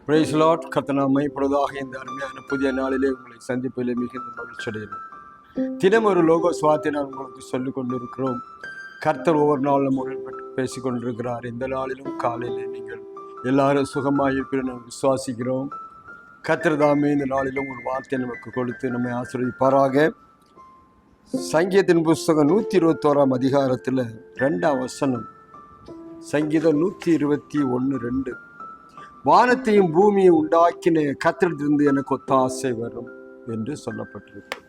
Price Lord. கர்த்தர் இப்பொழுதாக இந்த அருமையான புதிய நாளிலே உங்களை சந்திப்பிலே மிகுந்த மகிழ்ச்சி அடைகிறோம். தினம் ஒரு லோகோ சுவாத்தை நான் உங்களுக்கு சொல்லிக் கொண்டிருக்கிறோம். கர்த்தர் ஒவ்வொரு நாளும் பேசி கொண்டிருக்கிறார். இந்த நாளிலும் காலையிலே நீங்கள் எல்லாரும் சுகமாக இருக்கிற நாம் விசுவாசிக்கிறோம். கர்த்தர் தாமே இந்த நாளிலும் ஒரு வார்த்தை நமக்கு கொடுத்து நம்மை ஆசீர்வதிப்பாராக. சங்கீதத்தின் புஸ்தகம் 121 அதிகாரத்தில் 2ஆம் வசனம். சங்கீதம் 121:2. வானத்தையும் பூமியை உண்டாக்கின கர்த்தரிடமிருந்து எனக்கு ஒத்தாசை வரும் என்று சொல்லப்பட்டிருக்கு.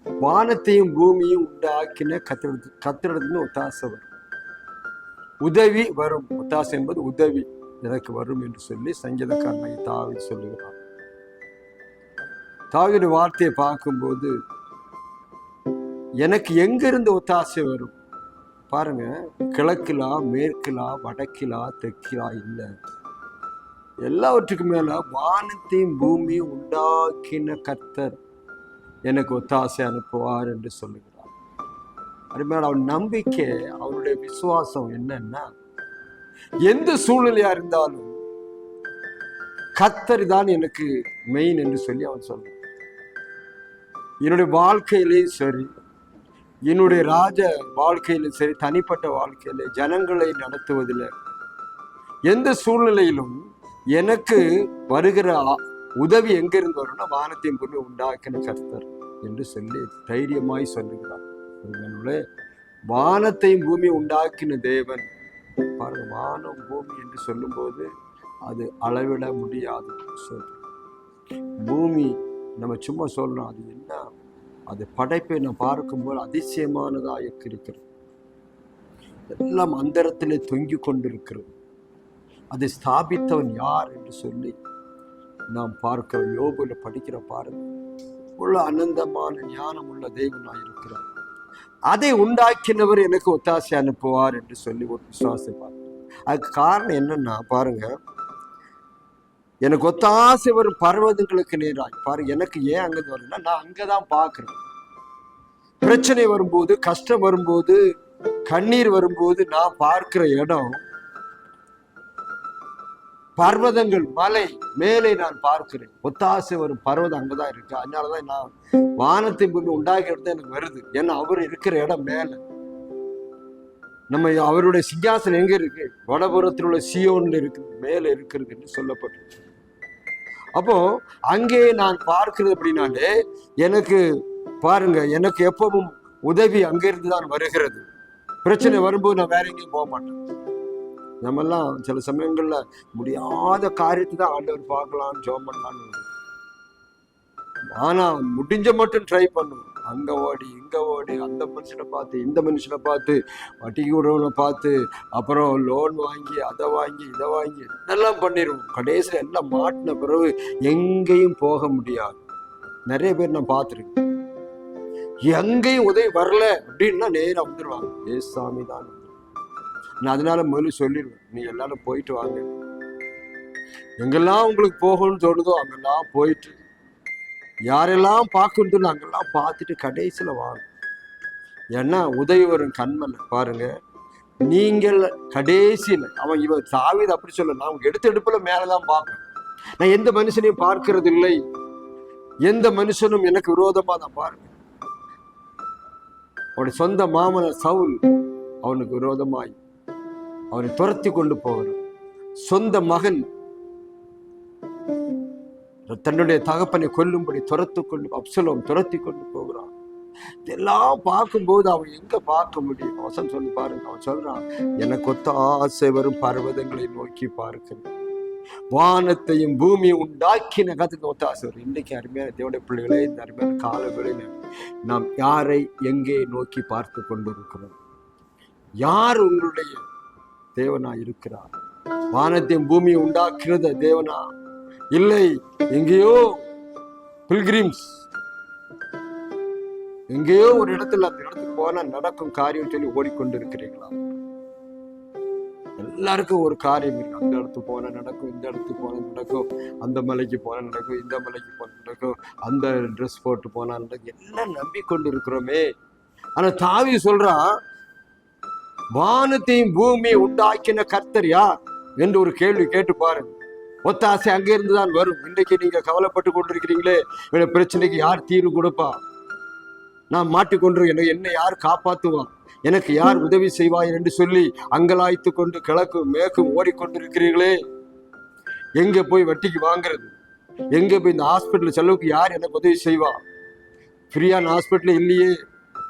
வானத்தையும் பூமியும் உண்டாக்கின கர்த்தரிடமிருந்து ஒத்தாசை வரும், உதவி வரும். ஒத்தாசை என்பது உதவி எனக்கு வரும் என்று சொல்லி சங்கீதக்காரனை தாவீது சொல்லுகிறார். தாவீது வார்த்தையை பார்க்கும்போது எனக்கு எங்கிருந்து ஒத்தாசை வரும் பாருங்க. கிழக்கிலா, மேற்கிலா, வடக்கிலா, தெற்கிலா இல்லை, எல்லாவற்றுக்கும் மேல வானத்தையும் பூமியும் உண்டாக்கின கர்த்தர் எனக்கு ஒத்தாசை அனுப்புவார் என்று சொல்லுகிறார். அதுமேல அவன் நம்பிக்கை, அவருடைய விசுவாசம் என்னன்னா, எந்த சூழ்நிலையா இருந்தாலும் கர்த்தர் தான் எனக்கு மெயின் என்று சொல்லி அவன் சொல்றான். என்னுடைய வாழ்க்கையிலேயும் சரி, என்னுடைய ராஜ வாழ்க்கையிலும் சரி, தனிப்பட்ட வாழ்க்கையில ஜனங்களை நடத்துவதில் எந்த சூழ்நிலையிலும் எனக்கு வருகிற உதவி எங்கிருந்து வரும்னா, வானத்தையும் பூமி உண்டாக்கின கர்த்தர் என்று சொல்லி தைரியமாய் சொல்லுகிறார். வானத்தையும் பூமி உண்டாக்கின தேவன் பாருங்க. வானம் பூமி என்று சொல்லும்போது அது அளவிட முடியாது சொல். பூமி நம்ம சும்மா சொல்லணும், அது என்ன, அது படைப்பை நான் பார்க்கும்போது அதிசயமானதாக இருக்கிறது. எல்லாம் அந்தரத்திலே தொங்கி கொண்டிருக்கிறது. அதை ஸ்தாபித்தவன் யார் என்று சொல்லி நாம் பார்க்க யோபுல படிக்கிற பாருங்க. உள்ள அனந்தமான ஞானம் உள்ள தேவனாய் இருக்கிறார். அதை உண்டாக்கினவர் எனக்கு ஒத்தாசை அனுப்புவார் என்று சொல்லி ஒரு விசுவாசம். அதுக்கு காரணம் என்னன்னா பாருங்க, எனக்கு ஒத்தாசை வரும் பர்வதங்களுக்கு நேராய் பாருங்க. எனக்கு ஏன் அங்க வருதுன்னா, நான் அங்கதான் பார்க்கிறேன். பிரச்சனை வரும்போது, கஷ்டம் வரும்போது, கண்ணீர் வரும்போது நான் பார்க்கிற இடம் பர்வதங்கள், மலை மேலே நான் பார்க்கிறேன். ஒத்தாசை வரும் பர்வதம் அங்கதான் இருக்கு. அதனாலதான் நான் வானத்தை பூமி உண்டாக்கி எடுத்து எனக்கு வருது. ஏன்னா அவர் இருக்கிற இடம் மேல. நம்ம அவருடைய சிங்காசனம் எங்க இருக்கு? வடபுறத்தில் உள்ள சியோன்ல இருக்கு, மேல இருக்கிறது என்று சொல்லப்பட்டிருக்கு. அப்போ அங்கே நான் பார்க்கிறது அப்படின்னாலே எனக்கு பாருங்க, எனக்கு எப்பவும் உதவி அங்கிருந்து தான் வருகிறது. பிரச்சனை வரும்போது நான் வேற எங்கேயும் போக மாட்டேன். நம்மெல்லாம் சில சமயங்கள்ல முடியாத காரியத்தை தான் ஆண்டவர் பார்க்கலான்னு ஜெபம் பண்ணலான்னு, ஆனா முடிஞ்ச மட்டும் ட்ரை பண்ணுவோம். அங்க ஓடி இங்க ஓடி, அந்த மனுஷனை பார்த்து இந்த மனுஷனை பார்த்து, வட்டிக்கு விடுறவனை பார்த்து, அப்புறம் லோன் வாங்கி அதை வாங்கி இதை வாங்கி இதெல்லாம் பண்ணிடுவோம். கடைசியில் எல்லாம் மாட்டின பிறகு எங்கேயும் போக முடியாது. நிறைய பேர் நான் பார்த்துருக்கேன். எங்கேயும் உதவி வரல அப்படின்னா நேரம் வந்துடுவாங்க. ஏசாமி தான். நான் அதனால முதல்ல சொல்லிடுவேன், நீ எல்லாரும் போயிட்டு வாங்க. எங்கெல்லாம் உங்களுக்கு போகணும்னு தோணுதோ அங்கெல்லாம் போயிட்டு, யாரெல்லாம் பார்க்கணும்னு அங்கெல்லாம் பார்த்துட்டு கடைசியில வாங்க. ஏன்னா உதவி வரும் கண்மல்ல பாருங்க. நீங்கள் கடைசியில் அவன் இவன் தாவீது அப்படி சொல்ல, நான் எடுத்த எடுப்புல மேலதான் பார்க்கணும். நான் எந்த மனுஷனையும் பார்க்கறது இல்லை, எந்த மனுஷனும் எனக்கு விரோதமா தான் பாருங்க. அவனுடைய சொந்த மாமனார் சவுல் அவனுக்கு விரோதமாய் அவனை துரத்தி கொண்டு போகிறான். சொந்த மகன் தன்னுடைய தகப்பனை கொல்லும்படி அப்சலோம் துரத்தி கொண்டு போகிறான். இதெல்லாம் பார்க்கும்போது அவன் எங்க பார்க்க முடியும்? வசனம் சொல்லி பாருங்க. அவன் சொல்றான், எனக்கு ஒத்தாசை வரும் பர்வதங்களை நோக்கி பார்க்கிறேன், வானத்தையும் பூமியை உண்டாக்கின கர்த்தருக்கு ஒத்தாசை வரும். இன்றைக்கு அருமையான தேவனுடைய பிள்ளைகளே, இந்த அருமையான காலங்களில் நாம் யாரை எங்கே நோக்கி பார்த்து கொண்டிருக்கிறோம்? யார் உங்களுடைய தேவனா இருக்கிறார்? வானத்தையும் பூமியை உண்டாக்குறது தேவனா? இல்லை, எங்கேயோ பில்கிரிம்ஸ், எங்கேயோ ஒரு இடத்துல அந்த இடத்துக்கு போனா நடக்கும் காரியம் சொல்லி ஓடிக்கொண்டிருக்கிறீங்களா? எல்லாருக்கும் ஒரு காரியம் இருக்கு. அந்த இடத்துக்கு போனா நடக்கும், இந்த இடத்துக்கு போனா நடக்கும், அந்த மலைக்கு போனா நடக்கும், இந்த மலைக்கு போனா நடக்கும், அந்த ட்ரெஸ் போட்டு போனா நடக்கும், எல்லாம் நம்பிக்கொண்டு இருக்கிறோமே. ஆனா தாவீது சொல்றான், வானத்தையும் பூமியை உண்டாக்கின கர்த்தர் யார் என்று ஒரு கேள்வி கேட்டு பாருங்க. ஒத்தாசை அங்கே இருந்துதான் வரும். இன்றைக்கு நீங்க கவலைப்பட்டு கொண்டிருக்கிறீங்களே, என்னோட பிரச்சனைக்கு யார் தீர்வு கொடுப்பா, நான் மாட்டிக்கொண்டு என்னை யார் காப்பாத்துவா, எனக்கு யார் உதவி செய்வாய் என்று சொல்லி அங்கலாய்த்து கொண்டு கிழக்கும் மேற்கும் ஓடிக்கொண்டிருக்கிறீர்களே, எங்க போய் வட்டிக்கு வாங்குறது, எங்க போய் இந்த ஹாஸ்பிட்டல் செலவுக்கு யார் எனக்கு உதவி செய்வா, ஃப்ரீயான ஹாஸ்பிட்டல் இல்லையே,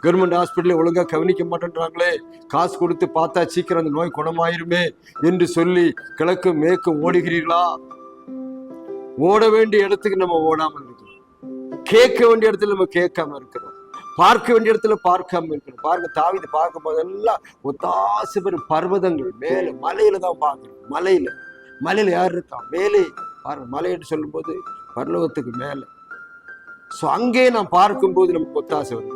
கவர்மெண்ட் ஹாஸ்பிட்டலே ஒழுங்கா கவனிக்க மாட்டேன்றாங்களே, காசு கொடுத்து பார்த்தா சீக்கிரம் அந்த நோய் குணமாயிருமே என்று சொல்லி கிழக்கும் மேற்கும் ஓடுகிறீர்களா? ஓட வேண்டிய இடத்துக்கு நம்ம ஓடாமல் இருக்கிறோம், கேட்க வேண்டிய இடத்துல நம்ம கேட்காம இருக்கிறோம், பார்க்க வேண்டிய இடத்துல பார்க்காம இருக்கணும். பாருங்க, தாவீது பார்க்கும் போதெல்லாம் ஒத்தாசை பெறும் பர்வதங்கள் மேல, மலையில தான் பார்க்கணும். மலையில யார் இருக்கா? மேலே பாருங்க. மலை என்று சொல்லும் போது பரலோகத்துக்கு மேல. ஸோ அங்கே நான் பார்க்கும்போது நமக்கு ஒத்தாசை வரும்.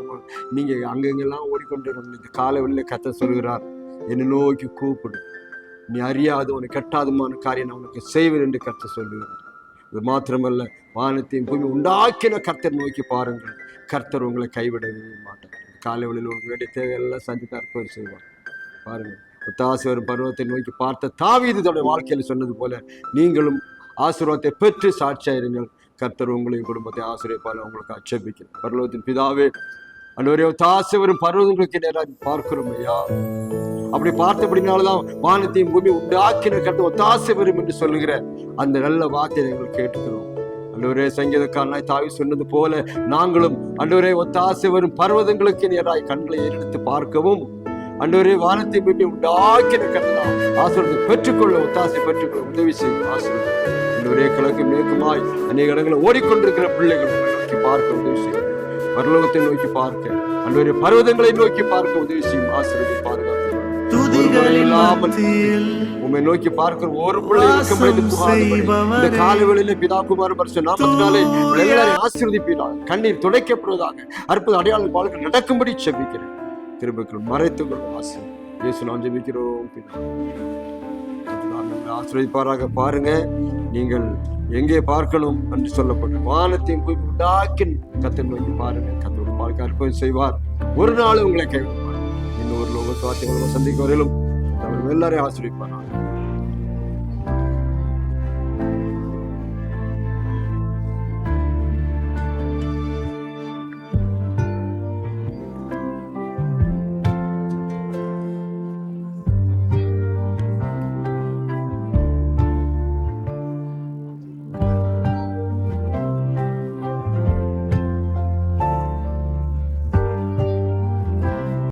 நீங்க அங்கெங்கெல்லாம் ஓடிக்கொண்டு இந்த காலவெளியில கத்த சொல்கிறார், என்னை நோக்கி கூப்பிடு, நீ அறியாது உனக்கு கெட்டாதுமான காரியம் நான் உனக்கு செய்வேன் என்று கத்த சொல்லுகிறார். இது மாத்திரமல்ல, வானத்தையும் பூமி உண்டாக்கின கர்த்தர் நோக்கி பாருங்கள், கர்த்தர் உங்களை கைவிடவே மாட்டார். காலவெளியில் உங்களுக்கு வேண்டிய தேவையெல்லாம் சந்தித்து அற்புதம் செய்வார். பாருங்க, ஒத்தாசை வரும் பருவத்தை நோக்கி பார்த்த தாவீது தன்னுடைய வாழ்க்கையில் சொன்னது போல நீங்களும் ஆசீர்வாதத்தை பெற்று சாட்சியாயிருங்கள். கர்த்தர் உங்களையும் குடும்பத்தை ஆசீர்வதிப்பார். உங்களுக்கு அச்சபிக்கிறேன். பரலோகத்தின் பிதாவே, அன்றுவரே ஒத்தாசை வரும் பருவங்களுக்கு நேராக பார்க்கிறோம் ஐயா. அப்படி பார்த்தபடினால்தான் வானத்தையும் பூமி உண்டாக்கின கர்த்தர் ஒத்தாசை வரும் என்று சொல்லுகிற அந்த நல்ல வார்த்தையை நாங்கள் கேட்டுக்கிறோம். அன்றுவரே, சங்கீதக்காரனாய் தாவீது சொன்னது போல நாங்களும் அன்றுவரே ஒத்தாசை வரும் பர்வதங்களுக்கு நேராய் கண்களை ஏறெடுத்து பார்க்கவும், அன்றுவரே வானத்தை பூமி உண்டாக்கின கர்த்தர் ஆசீர்வாதத்தை பெற்றுக்கொள்ள, ஒத்தாசை பெற்றுக்கொள்ள உதவி செய்யும். ஆசீர்வாதம் அன்றுவரே, கிழக்கு மேற்குமாய் அநேக இடங்களை ஓடிக்கொண்டிருக்கிற பிள்ளைகள் நோக்கி பார்க்க உதவி செய்யும். பரலோகத்தை நோக்கி பார்க்க, அன்றுவரே பர்வதங்களை நோக்கி பார்க்க உதவி செய்யும். ஆசீர்வாதத்தை பாதுகாத்து உண்மை நோக்கி பார்க்கிற ஒரு பிள்ளைகளுக்கு காலவெளியில பிதாகுமார் நாமத்தினாலே எல்லாரையும் ஆசீர்வதிப்பீராக. கண்ணீர் துடைக்கப்படுவதாக அற்புத அடையாள வாழ்க்கை நடக்கும்படி செபிக்கிறேன். திரும்பக்கள் மறைத்துக் ஆசை இயேசு நான் ஜெபிக்கிறோம். ஆசீர்வதிப்பாராக. பாருங்க, நீங்கள் எங்கே பார்க்கணும் என்று சொல்லப்பட்ட வானத்தையும் போய் உண்டாக்கி கத்தர் நோக்கி பாருங்க. கத்தோட வாழ்க்கை அற்புதம் செய்வார். ஒரு நாள் உங்களை கைவிடுவார். இன்னொரு லோக சுவாத்தியங்களை சந்திக்க வரையிலும் எல்லாரையும் ஆசீர்வதிப்பார்.